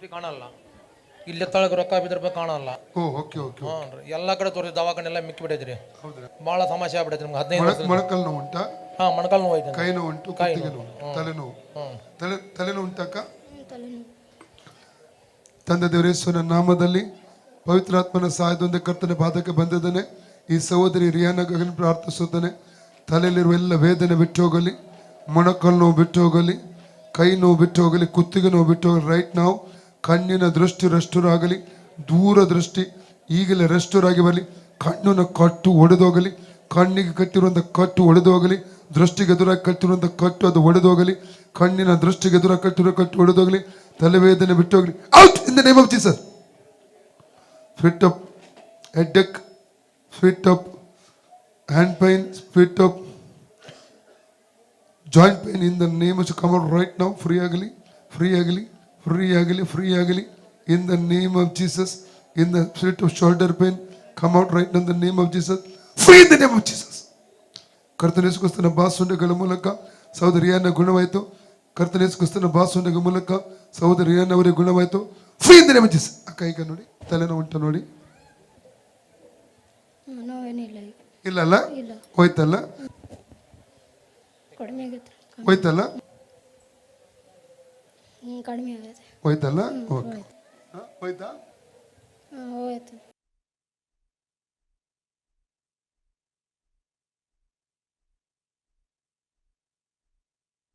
ತುಟಿ ಕಾಣಲ್ಲ, ಇಲ್ಲೇ ತಳಗ ರೊಕ್ಕ ಬಿದ್ದರೆ ಕಾಣಲ್ಲ. ಓ ಓಕೆ ಓಕೆ. ಹ್ಞೂ ರೀ, ಎಲ್ಲ ಕಡೆ ತೋರಿಸಿ ದವಾಖಾನೆ ಎಲ್ಲ ಮಿಕ್ಕಿ ಬಿಟ್ಟೈತ್ರಿ. ಹೌದ್ರಾ? ಭಾಳ ಸಮಸ್ಯೆ ಆಗ್ಬಿಟ್ಟೈತಿ ನಿಮ್ಗೆ 15 ವರ್ಷ. ಮೊಣಕಲ್ ನೋವು ಉಂಟಾ? ಹಾಂ, ಮೊಣಕಾಲು ನೋವು ಐತೆ. ಕೈ ನೋವು ಉಂಟು, ಕುತ್ತಿಗೆ ನೋವು, ತಲೆನೋವು. ತಲೆನೋವು ಉಂಟಕ್ಕ? ತಂದೆ ದೇವರ ಯೇಸುವಿನ ನಾಮದಲ್ಲಿ ಪವಿತ್ರಾತ್ಮನ ಸಹಾಯದಿಂದ ಕರ್ತನ ಪಾದಕ್ಕೆ ಬಂದಿದ್ದಾನೆ. ಈ ಸಹೋದರಿ ರಿಯಾನ ಗಗನ್ ಪ್ರಾರ್ಥಿಸುತ್ತಾನೆ. ತಲೆಯಲ್ಲಿರುವ ಎಲ್ಲ ವೇದನೆ ಬಿಟ್ಟು ಹೋಗಲಿ, ಮೊಣಕಾಲು ನೋವು ಬಿಟ್ಟು ಹೋಗಲಿ, ಕೈ ನೋವು ಬಿಟ್ಟು ಹೋಗಲಿ, ಕುತ್ತಿಗೆ ನೋವು ಬಿಟ್ಟು ಹೋಗಲಿ. ರೈಟ್ ನಾವು ಕಣ್ಣಿನ ದೃಷ್ಟಿ ರೆಸ್ಟೋರ್ ಆಗಲಿ, ದೂರ ದೃಷ್ಟಿ ಈಗಲೇ ರೆಸ್ಟೋರ್ ಆಗಿ ಬರಲಿ. ಕಣ್ಣಿನ ಕಟ್ಟು ಒಡೆದೋಗಲಿ, ಕಣ್ಣಿಗೆ ಕಟ್ಟಿರುವಂಥ ಕಟ್ಟು ಒಡೆದೋಗಲಿ, ದೃಷ್ಟಿಗೆ ಎದುರಾಗಿ ಕಟ್ಟಿರುವಂಥ ಕಟ್ಟು ಅದು ಒಡೆದೋಗಲಿ, ಕಣ್ಣಿನ ದೃಷ್ಟಿಗೆ ಎದುರಾಗಿ ಕಟ್ಟಿರೋ ಕಟ್ಟು ಒಡೆದೋಗಲಿ, ತಲೆವೇದನೆ ಬಿಟ್ಟು ಹೋಗಲಿ. Out in the name of Jesus. Fit up headache, fit up hand pain, fit up joint pain in the name of come out right now. Free ಆಗಲಿ, ಫ್ರೀ ಆಗಲಿ, ಫ್ರೀ ಆಗಲಿ, ಫ್ರೀ ಆಗಲಿ in the name of Jesus. In the fit of shoulder pain come out right in the name of Jesus. Free in the name of Jesus. ಕರ್ತನೇಸುಕ್ರಿಸ್ತನ ಬಾಸುಂಡೆಗಳ ಮೂಲಕ ಸಹೋದರಿಯನ್ನ ಗುಣವಾಯಿತು. ಕರ್ತನೇಸುಕ್ರಿಸ್ತನ ಬಾಸುಂಡೆಗಳ ಮೂಲಕ ಸಹೋದರಿಯನ್ನವರಿಗೆ ಗುಣವಾಯಿತು. Free in the name of Jesus. ಅಕ್ಕ ಈಗ ನೋಡಿ, ತಲೆನೋವು ಉಂಟು ನೋಡಿ. ಇಲ್ಲ ಅಲ್ಲ, ಹೋಯ್ತಲ್ಲ, ಹೋಯ್ತಲ್ಲ, ಹೋಯ್ತಲ್ಲ. ಓಕೆ, ಹೋಯ್ತಾ?